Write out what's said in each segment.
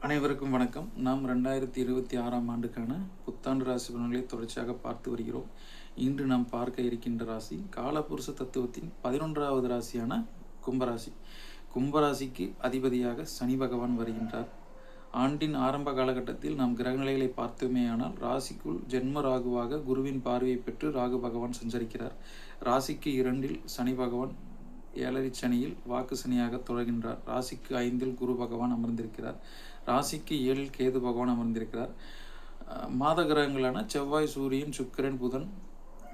அனைவருக்கும் வணக்கம். நாம் 2026ஆம் ஆண்டுக்கான புத்தாண்டு ராசி பலன்களை தொடர்ச்சியாக பார்த்து வருகிறோம். இன்று நாம் பார்க்க இருக்கின்ற ராசி காலபுருஷ தத்துவத்தின் 11வது ராசியான கும்பராசி. கும்பராசிக்கு அதிபதியாக சனி பகவான் வருகின்றார். ஆண்டின் ஆரம்ப காலகட்டத்தில் நாம் கிரகநிலைகளை பார்த்தோமேயானால் ராசிக்குள் ஜென்ம ராகுவாக குருவின் பார்வையை பெற்று ராகு பகவான் சஞ்சரிக்கிறார். ராசிக்கு 2இல் சனி பகவான் 7 சனியில் வாக்கு சனியாக தொடர்கின்றார். ராசிக்கு 5இல் குரு பகவான் அமர்ந்திருக்கிறார். ராசிக்கு 7இல் கேது பகவான் அமர்ந்திருக்கிறார். மாத கிரகங்களான செவ்வாய், சூரியன், சுக்கிரன், புதன்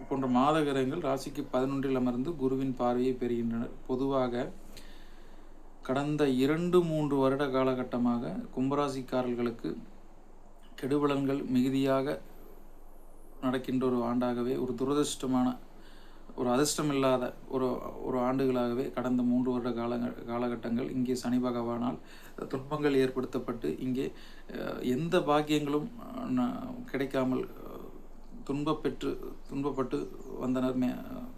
போன்ற மாத கிரகங்கள் ராசிக்கு 11இல் அமர்ந்து குருவின் பார்வையை பெறுகின்றனர். பொதுவாக கடந்த 2-3 வருட காலகட்டமாக கும்பராசிக்காரர்களுக்கு கெடுபலன்கள் மிகுதியாக நடக்கின்ற ஒரு ஆண்டாகவே, ஒரு துரதிருஷ்டமான, ஒரு அதிர்ஷ்டம் இல்லாத ஒரு ஆண்டுகளாகவே கடந்த 3 வருட காலகட்டங்கள் இங்கே சனி பகவானால் துன்பங்கள் ஏற்படுத்தப்பட்டு இங்கே எந்த பாக்கியங்களும் கிடைக்காமல் துன்பப்பட்டு வந்தனர்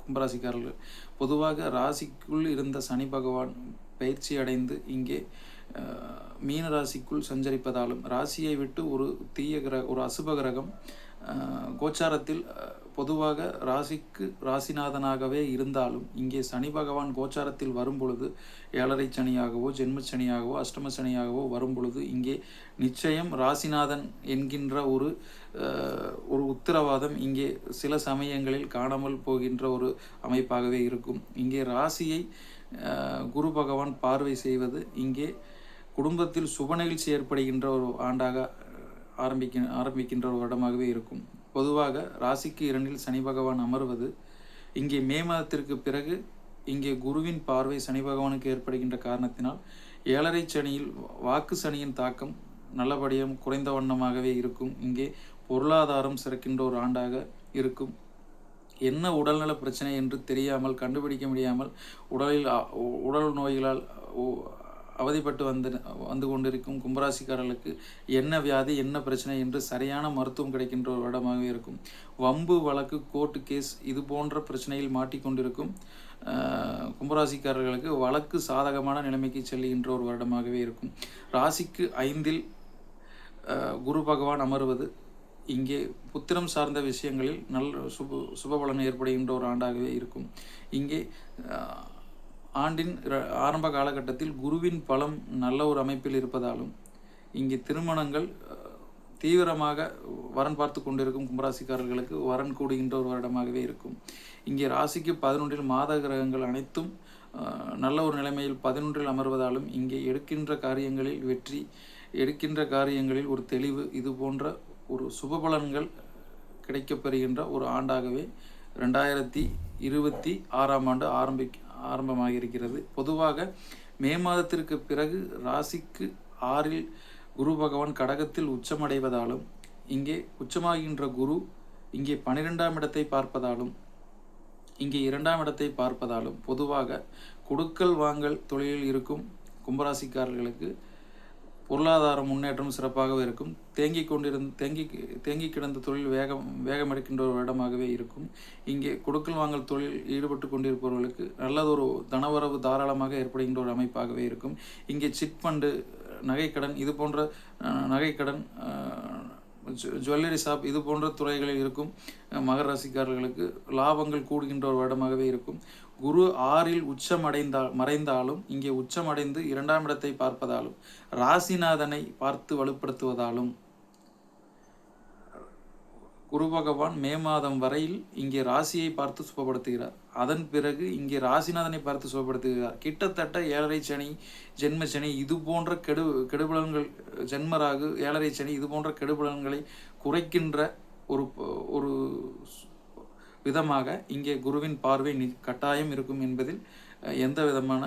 கும்பராசிக்காரர்கள். பொதுவாக ராசிக்குள் இருந்த சனி பகவான் பயிற்சி அடைந்து இங்கே மீன ராசிக்குள் சஞ்சரிப்பதாலும் ராசியை விட்டு ஒரு ஒரு அசுப கிரகம் கோச்சாரத்தில் பொதுவாக ராசிக்கு ராசிநாதனாகவே இருந்தாலும் இங்கே சனி பகவான் கோச்சாரத்தில் வரும் பொழுது 7.5 சனியாகவோ ஜென்ம சனியாகவோ அஷ்டம சனியாகவோ வரும் பொழுது இங்கே நிச்சயம் ராசிநாதன் என்கின்ற ஒரு உத்தரவாதம் இங்கே சில சமயங்களில் காணாமல் போகின்ற ஒரு அமைப்பாகவே இருக்கும். இங்கே ராசியை குரு பகவான் பார்வை செய்வது இங்கே குடும்பத்தில் சுப நிகழ்ச்சி ஏற்படுகின்ற ஒரு ஆண்டாக ஆரம்பிக்கின்ற ஒரு வருடமாகவே இருக்கும். பொதுவாக ராசிக்கு 2இல் சனி பகவான் அமர்வது இங்கே மே மாதத்திற்கு பிறகு இங்கே குருவின் பார்வை சனி பகவானுக்கு ஏற்படுகின்ற காரணத்தினால் 7.5 சனியில் வாக்கு சனியின் தாக்கம் நல்லபடியும் குறைந்த வண்ணமாகவே இருக்கும். இங்கே பொருளாதாரம் சிறக்கின்ற ஒரு ஆண்டாக இருக்கும். என்ன உடல்நல பிரச்சனை என்று தெரியாமல் கண்டுபிடிக்க முடியாமல் உடல் நோய்களால் அவதிப்பட்டு வந்து கொண்டிருக்கும் கும்பராசிக்காரர்களுக்கு என்ன வியாதி, என்ன பிரச்சனை என்று சரியான மருத்துவம் கிடைக்கின்ற ஒரு இடமாகவே இருக்கும். வம்பு வழக்கு, கோர்ட்டு கேஸ் இது போன்ற பிரச்சனையில் மாட்டிக்கொண்டிருக்கும் கும்பராசிக்காரர்களுக்கு வழக்கு சாதகமான நிலைமைக்கு செல்லுகின்ற ஒரு வருடமாகவே இருக்கும். ராசிக்கு 5இல் குரு பகவான் அமர்வது இங்கே புத்திரம் சார்ந்த விஷயங்களில் நல்ல சுபபலன் ஏற்படுகின்ற ஒரு ஆண்டாகவே இருக்கும். இங்கே ஆண்டின் ஆரம்ப காலகட்டத்தில் குருவின் பலம் நல்ல ஒரு அமைப்பில் இருப்பதாலும் இங்கே திருமணங்கள் தீவிரமாக வரன் பார்த்து கொண்டிருக்கும் கும்பராசிக்காரர்களுக்கு வரன் கூடுகின்ற ஒரு வருடமாகவே இருக்கும். இங்கே ராசிக்கு 11இல் மாத கிரகங்கள் அனைத்தும் நல்ல ஒரு நிலைமையில் 11இல் அமர்வதாலும் இங்கே எடுக்கின்ற காரியங்களில் வெற்றி, எடுக்கின்ற காரியங்களில் ஒரு தெளிவு, இது போன்ற ஒரு சுபபலன்கள் கிடைக்கப்பெறுகின்ற ஒரு ஆண்டாகவே 2026ஆம் ஆண்டு ஆரம்பமாக இருக்கிறது. பொதுவாக மே மாதத்திற்கு பிறகு ராசிக்கு 6இல் குரு பகவான் கடகத்தில் உச்சமடைவதாலும் இங்கே உச்சமாகின்ற குரு இங்கே 12ஆம் இடத்தை பார்ப்பதாலும் இங்கே 2ஆம் இடத்தை பார்ப்பதாலும் பொதுவாக கொடுக்கல் வாங்கல் தொழிலில் இருக்கும் கும்பராசிக்காரர்களுக்கு பொருளாதார முன்னேற்றம் சிறப்பாகவே இருக்கும். தேங்கி கிடந்த தொழில் வேகம் எடுக்கின்ற ஒரு இடமாகவே இருக்கும். இங்கே கொடுக்கல் வாங்கல் தொழில் ஈடுபட்டு கொண்டிருப்பவர்களுக்கு நல்லதொரு தனவரவு தாராளமாக ஏற்படுகின்ற ஒரு அமைப்பாகவே இருக்கும். இங்கே சிட் ஃபண்டு, நகைக்கடன், இது போன்ற நகைக்கடன், ஜுவல்லரி ஷாப் இது போன்ற துறைகளில் இருக்கும் மகர ராசிக்காரர்களுக்கு லாபங்கள் கூடுகின்ற ஒரு வருடமாகவே இருக்கும். குரு 6இல் மறைந்தாலும் இங்கே உச்சமடைந்து 2ஆம் இடத்தை பார்ப்பதாலும் ராசிநாதனை பார்த்து வலுப்படுத்துவதாலும் குரு பகவான் மே மாதம் வரையில் இங்கே ராசியை பார்த்து சுபப்படுத்துகிறார். அதன் பிறகு இங்கே ராசிநாதனை பார்த்து சுபப்படுத்துகிறார். கிட்டத்தட்ட 7.5 சனி, ஜென்ம சனி இது போன்ற கெடுபலன்கள், ஜென்மராகு, 7.5 சனி இது போன்ற கெடுபலன்களை குறைக்கின்ற ஒரு விதமாக இங்கே குருவின் பார்வை கட்டாயம் இருக்கும் என்பதில் எந்த விதமான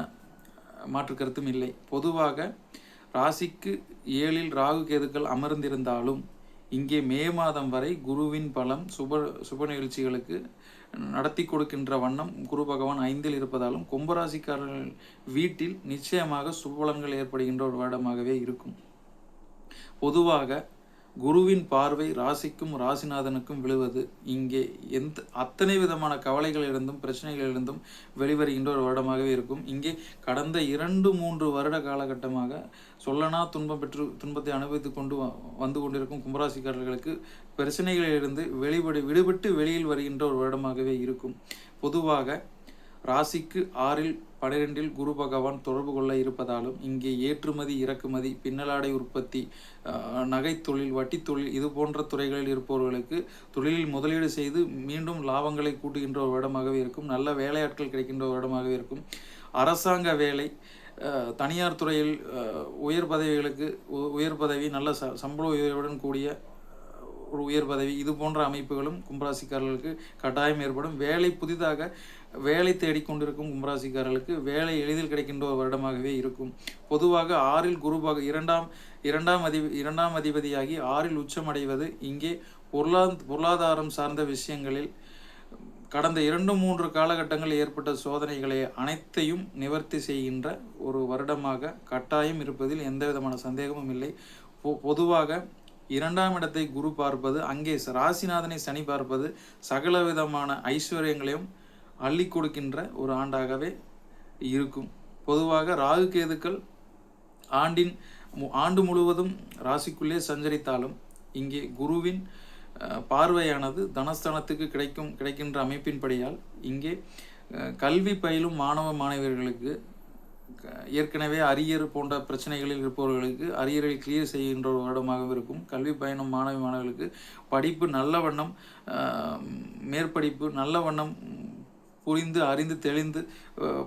மாற்று கருத்தும் இல்லை. பொதுவாக ராசிக்கு 7இல் ராகு கேதுக்கள் அமர்ந்திருந்தாலும் இங்கே மே மாதம் வரை குருவின் பலம் சுப நிகழ்ச்சிகளுக்கு நடத்தி கொடுக்கின்ற வண்ணம் குரு பகவான் 5இல் இருப்பதாலும் கும்பராசிக்காரர்கள் வீட்டில் நிச்சயமாக சுபபலன்கள் ஏற்படுகின்ற ஒரு வருடமாகவே இருக்கும். பொதுவாக குருவின் பார்வை ராசிக்கும் ராசிநாதனுக்கும் விழுவது இங்கே அத்தனை விதமான கவலைகளிலிருந்தும் பிரச்சனைகளிலிருந்தும் வெளிவருகின்ற ஒரு வருடமாகவே இருக்கும். இங்கே கடந்த 2-3 வருட காலகட்டமாக சொல்லனா துன்பத்தை அனுபவித்து கொண்டு வந்து கொண்டிருக்கும் கும்பராசிக்காரர்களுக்கு பிரச்சனைகளிலிருந்து விடுபட்டு வெளியில் வருகின்ற ஒரு வருடமாகவே இருக்கும். பொதுவாக ராசிக்கு 6 12 குரு பகவான் தொடர்பு கொள்ள இருப்பதாலும் இங்கே ஏற்றுமதி இறக்குமதி பின்னலாடை உற்பத்தி நகை தொழில் வட்டி தொழில் இது போன்ற துறைகளில் இருப்பவர்களுக்கு தொழிலில் முதலீடு செய்து மீண்டும் லாபங்களை கூட்டுகின்ற ஒரு வருடமாகவே இருக்கும். நல்ல வேலையாட்கள் கிடைக்கின்ற ஒரு வருடமாகவே இருக்கும். அரசாங்க வேலை தனியார் துறையில் உயர் பதவி நல்ல சம்பள உயர்வுடன் கூடிய ஒரு உயர் பதவி இது போன்ற அமைப்புகளும் கும்பராசிக்காரர்களுக்கு கட்டாயம் ஏற்படும். புதிதாக வேலை தேடிக்கொண்டிருக்கும் கும்பராசிக்காரர்களுக்கு வேலை எளிதில் கிடைக்கின்ற ஒரு வருடமாகவே இருக்கும். பொதுவாக 6 குரு இரண்டாம் அதிபதியாகி 6 உச்சமடைவது இங்கே பொருளாதாரம் சார்ந்த விஷயங்களில் கடந்த 2-3 காலகட்டங்களில் ஏற்பட்ட சோதனைகளை அனைத்தையும் நிவர்த்தி செய்கின்ற ஒரு வருடமாக கட்டாயம் இருப்பதில் எந்த விதமான சந்தேகமும் இல்லை. பொதுவாக 2ஆம் இடத்தை குரு பார்ப்பது, அங்கே ராசிநாதனை சனி பார்ப்பது சகல விதமான ஐஸ்வர்யங்களையும் அள்ளி கொடுக்கின்ற ஒரு ஆண்டாகவே இருக்கும். பொதுவாக ராகு கேதுக்கள் ஆண்டு முழுவதும் ராசிக்குள்ளே சஞ்சரித்தாலும் இங்கே குருவின் பார்வையானது தனஸ்தானத்துக்கு கிடைக்கின்ற அமைப்பின்படியால் இங்கே கல்வி பயிலும் மாணவர்களுக்கு ஏற்கனவே அரியர் போன்ற பிரச்சனைகளில் இருப்பவர்களுக்கு அரியரை கிளியர் செய்கின்ற ஒரு வருடமாக இருக்கும். கல்வி பயணம் மாணவர்களுக்கு படிப்பு நல்ல வண்ணம் மேற்படிப்பு நல்ல வண்ணம் புரிந்து அறிந்து தெளிந்து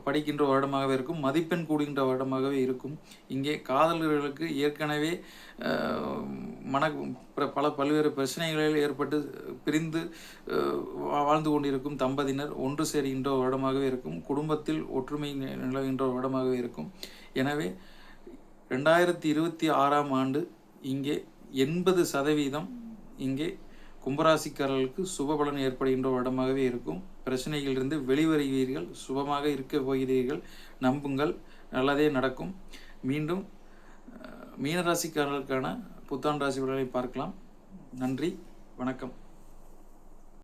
படிக்கின்ற வருடமாகவே இருக்கும். மதிப்பெண் கூடுகின்ற வருடமாகவே இருக்கும். இங்கே காதலர்களுக்கு ஏற்கனவே பல்வேறு பிரச்சனைகளில் ஏற்பட்டு பிரிந்து வாழ்ந்து கொண்டிருக்கும் தம்பதியினர் ஒன்று சேர்கின்ற வருடமாகவே இருக்கும். குடும்பத்தில் ஒற்றுமை நிலவுகின்ற வருடமாகவே இருக்கும். எனவே 2026ஆம் ஆண்டு இங்கே 80% இங்கே கும்பராசிக்காரர்களுக்கு சுபபலன் ஏற்படுகின்ற வருடமாகவே இருக்கும். பிரச்சனைகளிலிருந்து வெளிவருவீர்கள், சுபமாக இருக்க போகிறீர்கள், நம்புங்கள், நல்லதே நடக்கும். மீண்டும் மீனராசிக்காரர்களுக்கான புத்தாண்டு ராசி பலனை பார்க்கலாம். நன்றி, வணக்கம்.